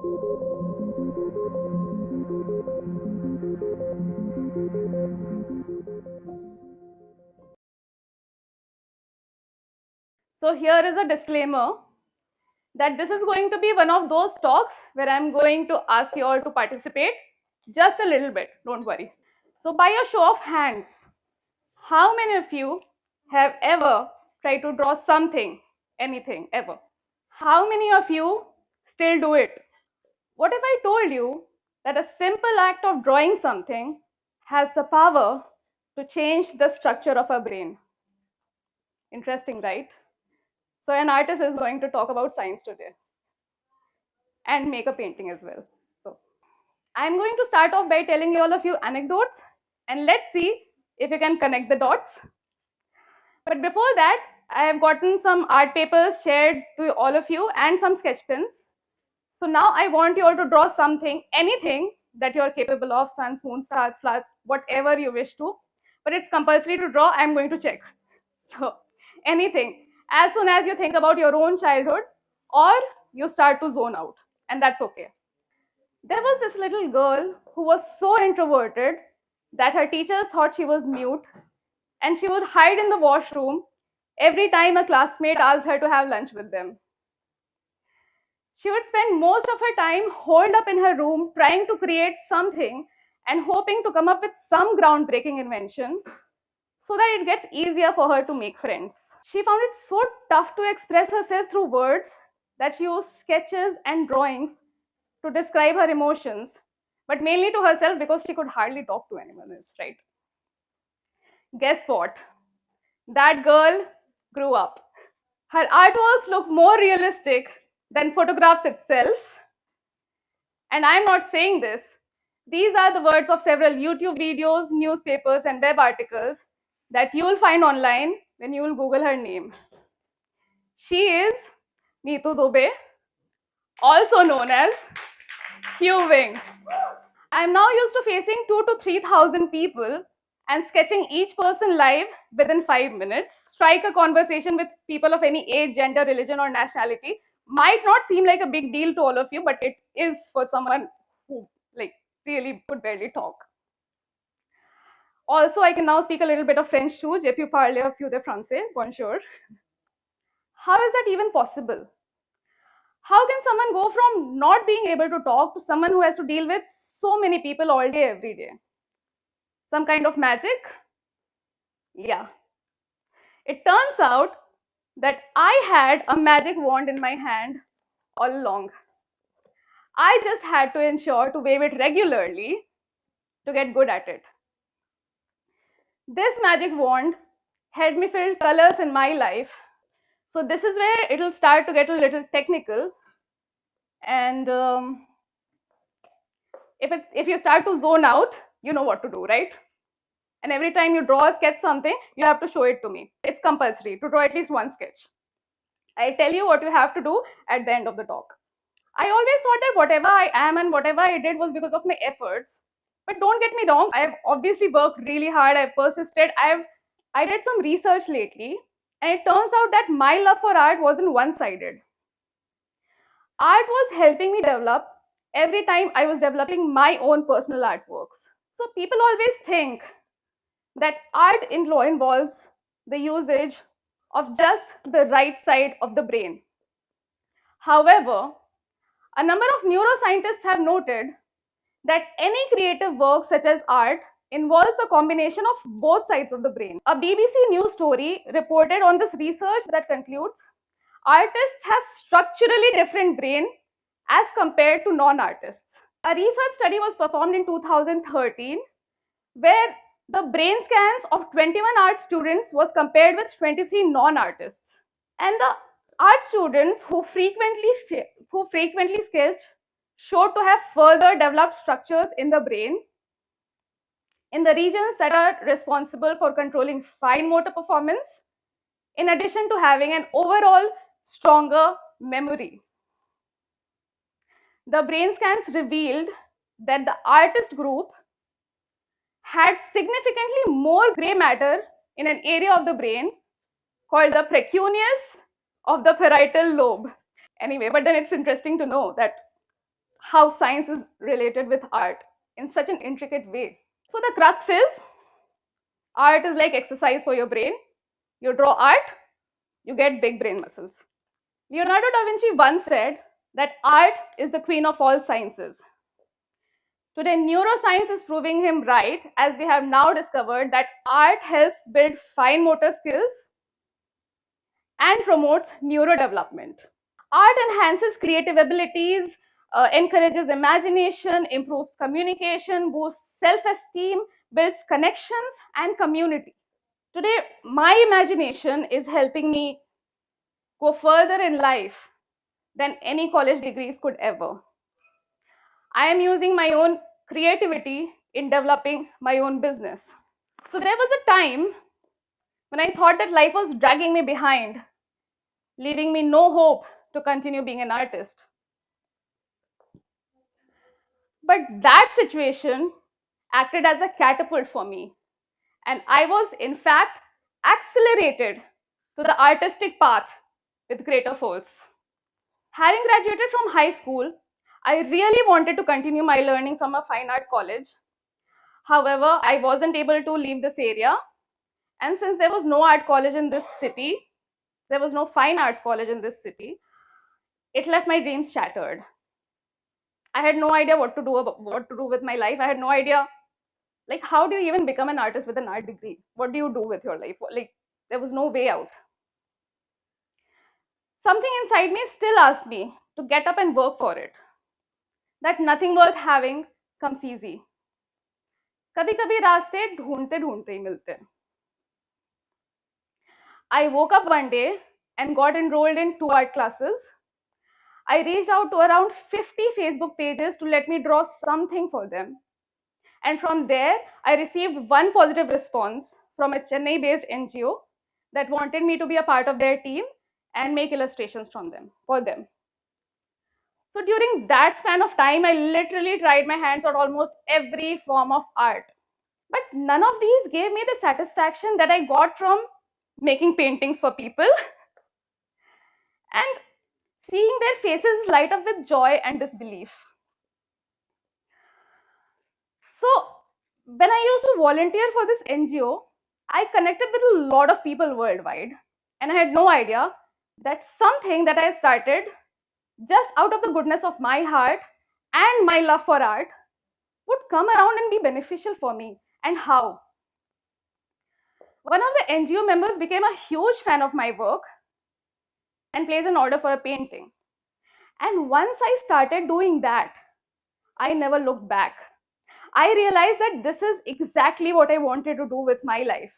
So here is a disclaimer that this is going to be one of those talks where I'm going to ask you all to participate just a little bit, don't worry. So by a show of hands, how many of you have ever tried to draw something, anything, ever? How many of you still do it? What if I told you that a simple act of drawing something has the power to change the structure of our brain? Interesting, right? So an artist is going to talk about science today and make a painting as well. So I'm going to start off by telling you all a few anecdotes and let's see if you can connect the dots. But before that, I have gotten some art papers shared to all of you and some sketch pens. So now I want you all to draw something, anything that you're capable of, suns, moon, stars, flowers, whatever you wish to. But it's compulsory to draw, I'm going to check. So anything, as soon as you think about your own childhood or you start to zone out, and that's okay. There was this little girl who was so introverted that her teachers thought she was mute and she would hide in the washroom every time a classmate asked her to have lunch with them. She would spend most of her time holed up in her room trying to create something and hoping to come up with some groundbreaking invention so that it gets easier for her to make friends. She found it so tough to express herself through words that she used sketches and drawings to describe her emotions, but mainly to herself because she could hardly talk to anyone else, right? Guess what? That girl grew up. Her artworks look more realistic than photographs itself. And I'm not saying this. These are the words of several YouTube videos, newspapers, and web articles that you will find online when you will Google her name. She is Neetu Dubey, also known as Hewing. I'm now used to facing 2,000 to 3,000 people and sketching each person live within 5 minutes. Strike a conversation with people of any age, gender, religion, or nationality might not seem like a big deal to all of you, but it is for someone who really could barely talk. Also, I can now speak a little bit of French too. Je peux parler un peu de français. Bonjour. How is that even possible? How can someone go from not being able to talk to someone who has to deal with so many people all day, every day? Some kind of magic? Yeah. It turns out that I had a magic wand in my hand all along. I just had to ensure to wave it regularly to get good at it. This magic wand helped me fill colors in my life. So this is where it will start to get a little technical. And if you start to zone out, you know what to do, right? And every time you draw or sketch something, you have to show it to me. It's compulsory to draw at least one sketch. I'll tell you what you have to do at the end of the talk. I always thought that whatever I am and whatever I did was because of my efforts. But don't get me wrong, I have obviously worked really hard, I've persisted, I did some research lately, and it turns out that my love for art wasn't one-sided. Art was helping me develop every time I was developing my own personal artworks. So people always think that art involves the usage of just the right side of the brain. However, a number of neuroscientists have noted that any creative work such as art involves a combination of both sides of the brain. A BBC News story reported on this research that concludes artists have structurally different brain as compared to non-artists. A research study was performed in 2013 where the brain scans of 21 art students was compared with 23 non-artists. And the art students who frequently sketched showed to have further developed structures in the brain in the regions that are responsible for controlling fine motor performance, in addition to having an overall stronger memory. The brain scans revealed that the artist group had significantly more gray matter in an area of the brain called the precuneus of the parietal lobe. Anyway, but then it's interesting to know that how science is related with art in such an intricate way. So the crux is, art is like exercise for your brain. You draw art, you get big brain muscles. Leonardo da Vinci once said that art is the queen of all sciences. Today, neuroscience is proving him right, as we have now discovered that art helps build fine motor skills and promotes neurodevelopment. Art enhances creative abilities, encourages imagination, improves communication, boosts self-esteem, builds connections and community. Today, my imagination is helping me go further in life than any college degrees could ever. I am using my own creativity in developing my own business. So there was a time when I thought that life was dragging me behind, leaving me no hope to continue being an artist. But that situation acted as a catapult for me, and I was in fact accelerated to the artistic path with greater force. Having graduated from high school, I really wanted to continue my learning from a fine art college. However, I wasn't able to leave this area, and since there was no art college in this city, there was no fine arts college in this city, it left my dreams shattered. I had no idea what to do with my life. I had no idea, like, how do you even become an artist with an art degree? What do you do with your life? Like, there was no way out. Something inside me still asked me to get up and work for it, that nothing worth having comes easy. कभी कभी रास्ते ढूंढते ढूंढते ही मिलते हैं. I woke up one day and got enrolled in 2 art classes. I reached out to around 50 Facebook pages to let me draw something for them. And from there, I received one positive response from a Chennai-based NGO that wanted me to be a part of their team and make illustrations for them. So during that span of time, I literally tried my hands on almost every form of art. But none of these gave me the satisfaction that I got from making paintings for people and seeing their faces light up with joy and disbelief. So when I used to volunteer for this NGO, I connected with a lot of people worldwide, and I had no idea that something that I started just out of the goodness of my heart and my love for art would come around and be beneficial for me. And how? One of the NGO members became a huge fan of my work and placed an order for a painting. And once I started doing that, I never looked back. I realized that this is exactly what I wanted to do with my life.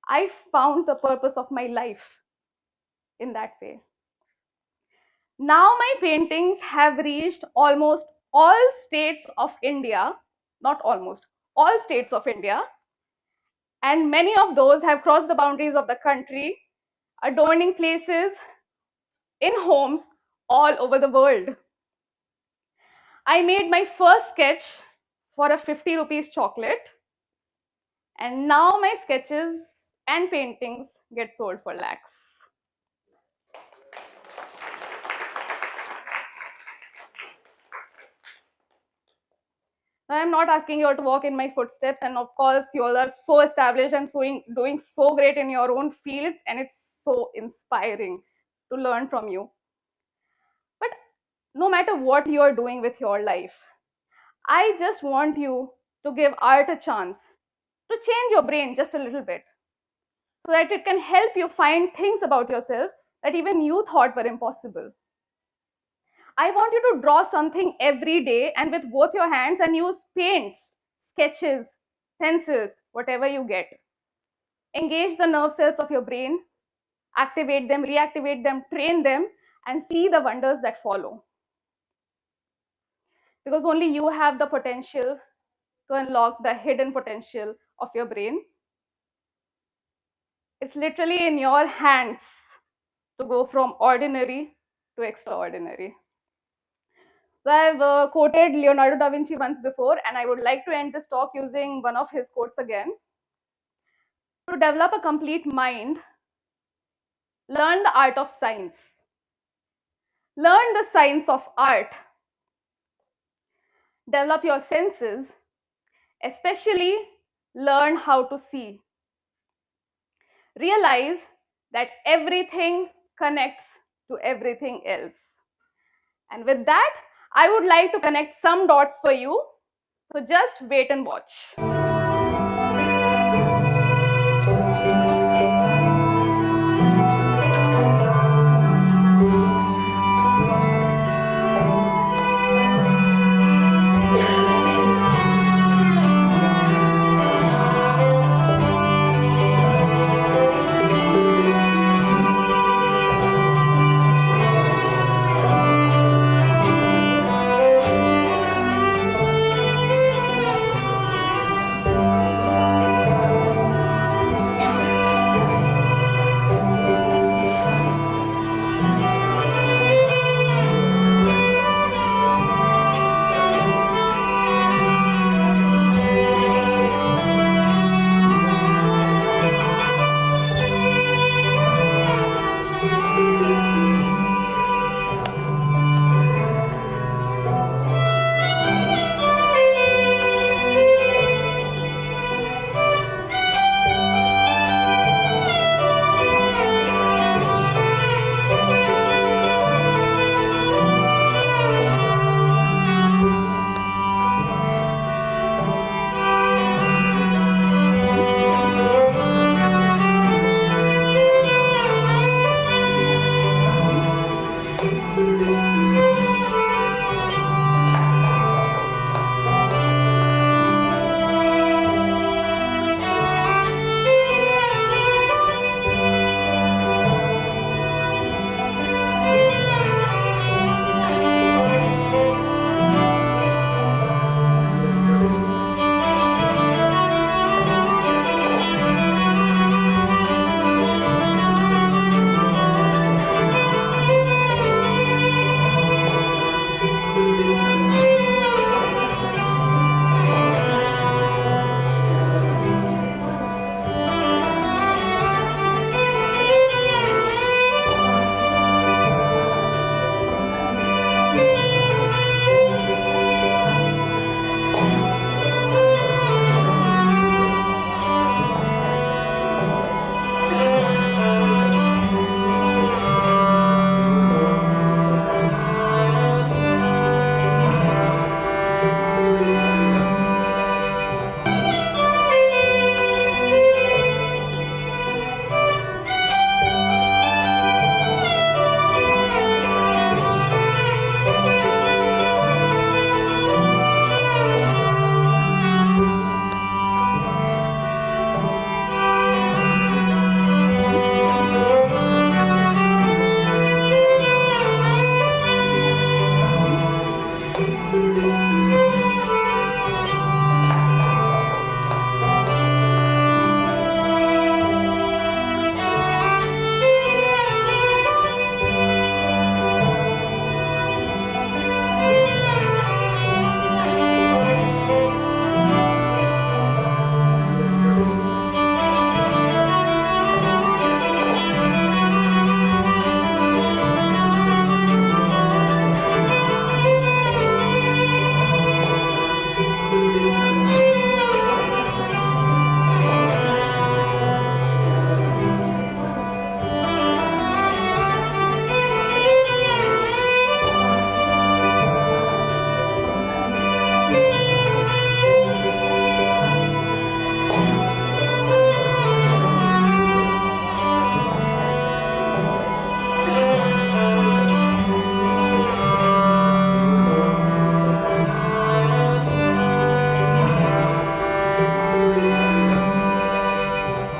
I found the purpose of my life in that way. Now my paintings have reached almost all states of India, not almost, all states of India, and many of those have crossed the boundaries of the country, adorning places in homes all over the world. I made my first sketch for a 50 rupees chocolate, and now my sketches and paintings get sold for lakhs. Now, I'm not asking you all to walk in my footsteps, and of course, you all are so established and doing so great in your own fields, and it's so inspiring to learn from you. But no matter what you are doing with your life, I just want you to give art a chance to change your brain just a little bit, so that it can help you find things about yourself that even you thought were impossible. I want you to draw something every day and with both your hands, and use paints, sketches, pencils, whatever you get. Engage the nerve cells of your brain, activate them, reactivate them, train them, and see the wonders that follow. Because only you have the potential to unlock the hidden potential of your brain. It's literally in your hands to go from ordinary to extraordinary. So I've quoted Leonardo da Vinci once before, and I would like to end this talk using one of his quotes again. To develop a complete mind, learn the art of science. Learn the science of art. develop your senses, especially learn how to see. Realize that everything connects to everything else. And with that, I would like to connect some dots for you. So just wait and watch.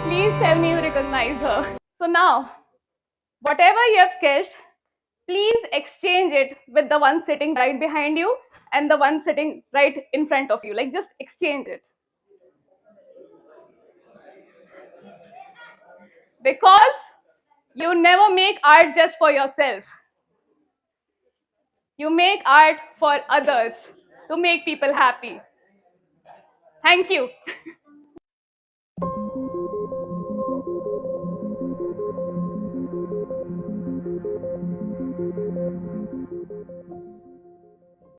Please tell me you recognize her. So now, whatever you have sketched, please exchange it with the one sitting right behind you and the one sitting right in front of you. Like just exchange it. Because you never make art just for yourself. You make art for others to make people happy. Thank you.